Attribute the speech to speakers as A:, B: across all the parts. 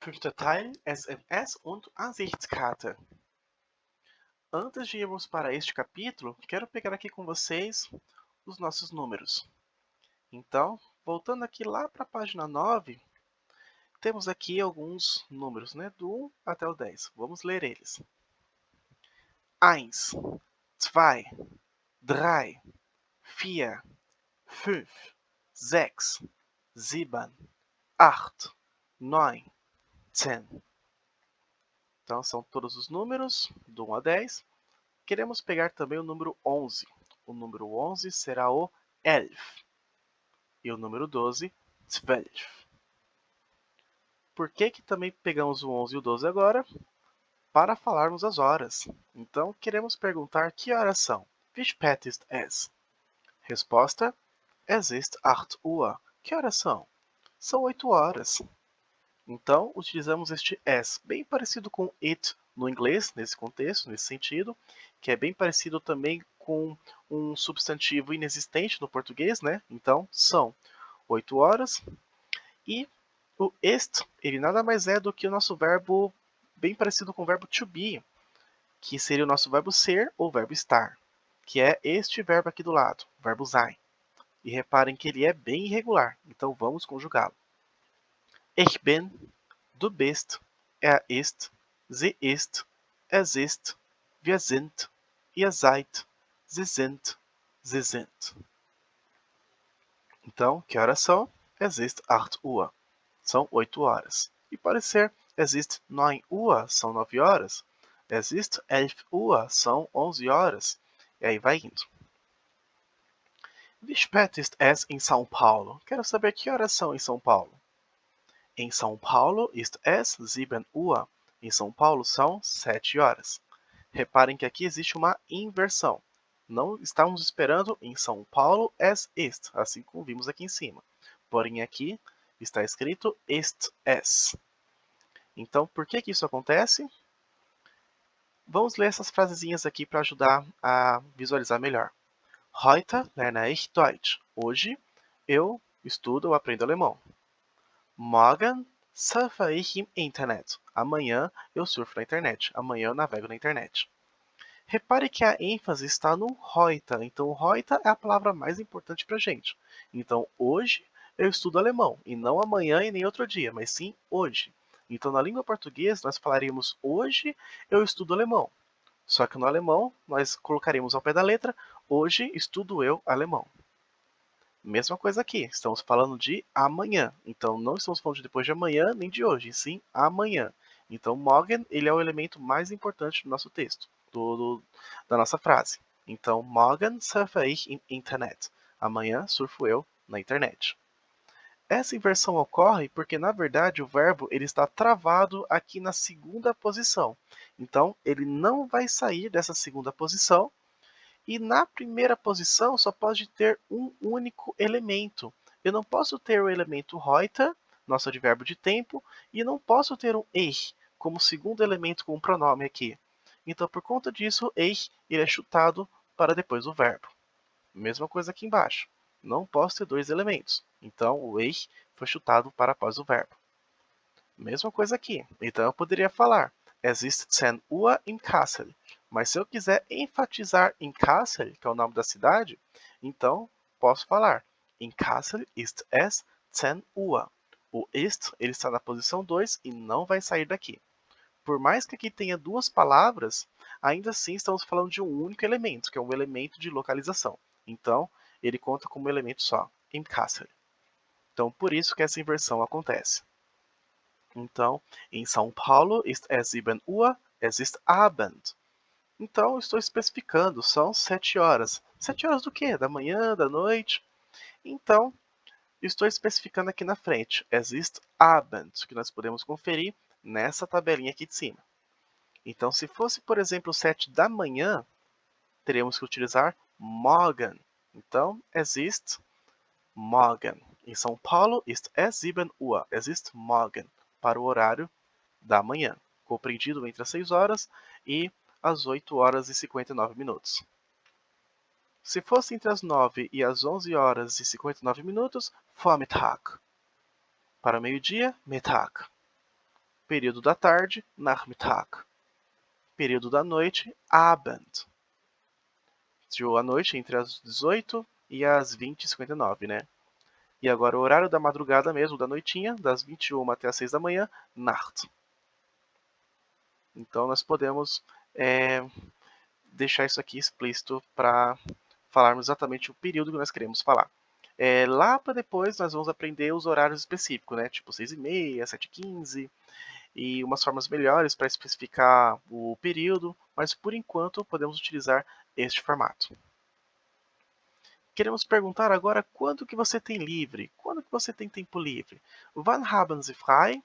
A: Fünfter Teil SMS und Ansichtskarte. Antes de irmos para este capítulo, quero pegar aqui com vocês os nossos números. Então, voltando aqui lá para a página 9, temos aqui alguns números, né? Do 1 até o 10. Vamos ler eles. 1, 2, 3, 4, 5, 6, 7, 8, 9, 10. Então, são todos os números do 1 a 10. Queremos pegar também o número 11. O número 11 será o elf. E o número 12, 12. Por que também pegamos o 11 e o 12 agora? Para falarmos as horas. Então, queremos perguntar que horas são. Wie spät ist es? Resposta: Es ist 8 Uhr. Que horas são? São 8 horas. Então, utilizamos este es, bem parecido com it no inglês, nesse contexto, nesse sentido, que é bem parecido também com um substantivo inexistente no português, né? Então, são 8 horas. E o est, ele nada mais é do que o nosso verbo, bem parecido com o verbo to be, que seria o nosso verbo ser ou verbo estar, que é este verbo aqui do lado, o verbo sein. E reparem que ele é bem irregular, então vamos conjugá-lo. Ich bin, du bist, ist, sie ist, es ist, wir sind, ihr seid, sie sind, sie sind. Então, que horas são? Es ist 8 Uhr. São 8 horas. E pode ser es ist 9 Uhr, são 9 horas. Es ist 11 Uhr, são 11 horas. E aí vai indo. Wie spät ist es em São Paulo? Quero saber que horas são em São Paulo. Em São Paulo ist es 7 Uhr. Em São Paulo são 7 horas. Reparem que aqui existe uma inversão. Não estamos esperando em São Paulo es ist, assim como vimos aqui em cima. Porém aqui está escrito ist es. Então, por que isso acontece? Vamos ler essas frasezinhas aqui para ajudar a visualizar melhor. Heute lerne ich Deutsch. Hoje eu estudo ou aprendo alemão. Morgen surfe ich im Internet. Amanhã eu surfo na internet. Amanhã eu navego na internet. Repare que a ênfase está no heute. Então, o heute é a palavra mais importante para a gente. Então, hoje eu estudo alemão. E não amanhã e nem outro dia, mas sim hoje. Então, na língua portuguesa, nós falaríamos hoje eu estudo alemão. Só que no alemão, nós colocaríamos ao pé da letra hoje estudo eu alemão. Mesma coisa aqui, estamos falando de amanhã. Então, não estamos falando de depois de amanhã, nem de hoje, sim amanhã. Então, morgen, ele é o elemento mais importante do nosso texto, da nossa frase. Então, morgen surfe ich im Internet. Amanhã surfo eu na internet. Essa inversão ocorre porque, na verdade, o verbo ele está travado aqui na segunda posição. Então, ele não vai sair dessa segunda posição. E na primeira posição só pode ter um único elemento. Eu não posso ter o elemento heute, nosso advérbio de tempo, e não posso ter um ich como segundo elemento com o pronome aqui. Então, por conta disso, ich ele é chutado para depois do verbo. Mesma coisa aqui embaixo. Não posso ter dois elementos. Então, o ich foi chutado para após o verbo. Mesma coisa aqui. Então, eu poderia falar Es ist 10 Uhr im Kassel. Mas se eu quiser enfatizar em Kassel, que é o nome da cidade, então posso falar In Kassel ist es 10 Uhr. O ist ele está na posição 2 e não vai sair daqui. Por mais que aqui tenha duas palavras, ainda assim estamos falando de um único elemento, que é um elemento de localização. Então, ele conta como elemento só, Im Kassel. Então, por isso que essa inversão acontece. Então, em São Paulo ist es 7 Uhr, es ist Abend. Então, estou especificando, são 7 horas. 7 horas do quê? Da manhã, da noite? Então, estou especificando aqui na frente, es ist Abend, que nós podemos conferir nessa tabelinha aqui de cima. Então, se fosse, por exemplo, 7 da manhã, teríamos que utilizar morgen. Então, es ist morgen. Em São Paulo ist es 7 Uhr, es ist morgen, para o horário da manhã, compreendido entre as 6 horas e as 8 horas e 59 minutos. Se fosse entre as 9 e as 11 horas e 59 minutos, Vormittag. Para o meio-dia, Mittag. Período da tarde, Nachmittag. Período da noite, Abend. A noite entre as 18 e as 20h59, né? E agora o horário da madrugada mesmo, da noitinha, das 21 até as 6 da manhã, Nacht. Então nós podemos deixar isso aqui explícito para falarmos exatamente o período que nós queremos falar. Lá para depois nós vamos aprender os horários específicos, né? Tipo 6h30, 7h15 e umas formas melhores para especificar o período, mas por enquanto podemos utilizar este formato. Queremos perguntar agora quando que você tem livre? Quando que você tem tempo livre? Wann haben Sie frei?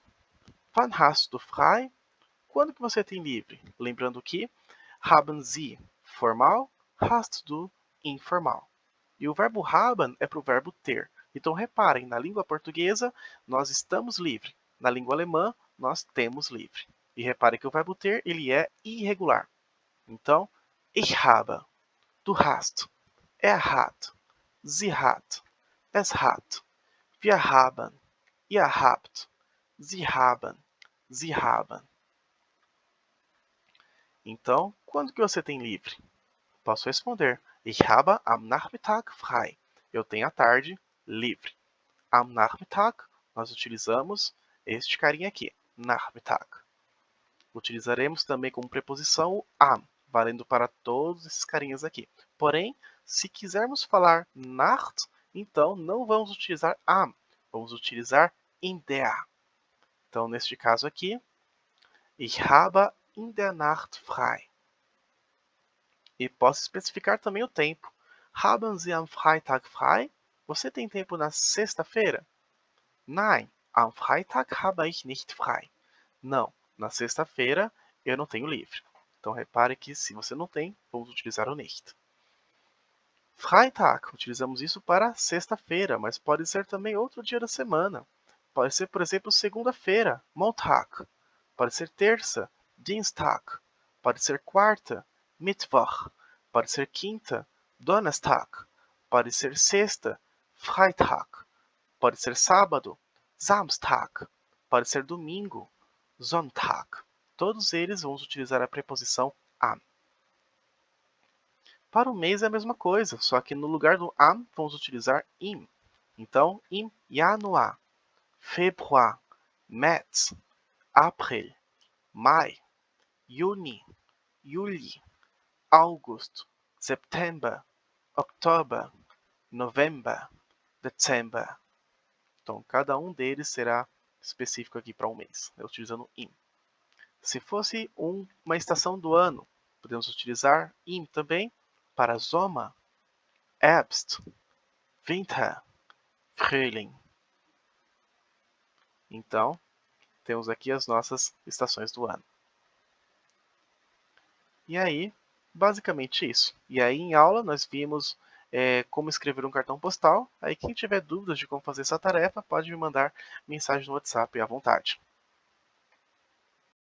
A: Wann hast du frei? Quando que você tem livre? Lembrando que haben Sie formal, hast du informal. E o verbo haben é para o verbo ter. Então reparem, na língua portuguesa nós estamos livre. Na língua alemã nós temos livre. E reparem que o verbo ter ele é irregular. Então, ich habe, du hast, er hat, sie hat, es hat, wir haben, ihr habt, sie haben, sie haben. Então, quando que você tem livre? Posso responder. Ich habe am Nachmittag frei. Eu tenho a tarde livre. Am Nachmittag, nós utilizamos este carinha aqui. Nachmittag. Utilizaremos também como preposição o am, valendo para todos esses carinhas aqui. Porém, se quisermos falar Nacht, então não vamos utilizar am. Vamos utilizar in der. Então, neste caso aqui, ich habe in der Nacht frei. E posso especificar também o tempo. Haben Sie am Freitag frei? Você tem tempo na sexta-feira? Nein, am Freitag habe ich nicht frei. Não, na sexta-feira eu não tenho livre. Então repare que se você não tem, vamos utilizar o nicht. Freitag, utilizamos isso para sexta-feira, mas pode ser também outro dia da semana. Pode ser, por exemplo, segunda-feira, Montag. Pode ser terça, Dienstag. Pode ser quarta, Mittwoch. Pode ser quinta, Donnerstag. Pode ser sexta, Freitag. Pode ser sábado, Samstag. Pode ser domingo, Sonntag. Todos eles vamos utilizar a preposição am. Para o mês é a mesma coisa, só que no lugar do am vamos utilizar im. Então, im Januar, Februar, März, April, Mai, Juni, Juli, August, September, Oktober, November, Dezember. Então, cada um deles será específico aqui para um mês, utilizando im. Se fosse uma estação do ano, podemos utilizar im também para Sommer, Herbst, Winter, Frühling. Então, temos aqui as nossas estações do ano. E aí, basicamente isso. E aí, em aula, nós vimos como escrever um cartão postal. Aí, quem tiver dúvidas de como fazer essa tarefa, pode me mandar mensagem no WhatsApp à vontade.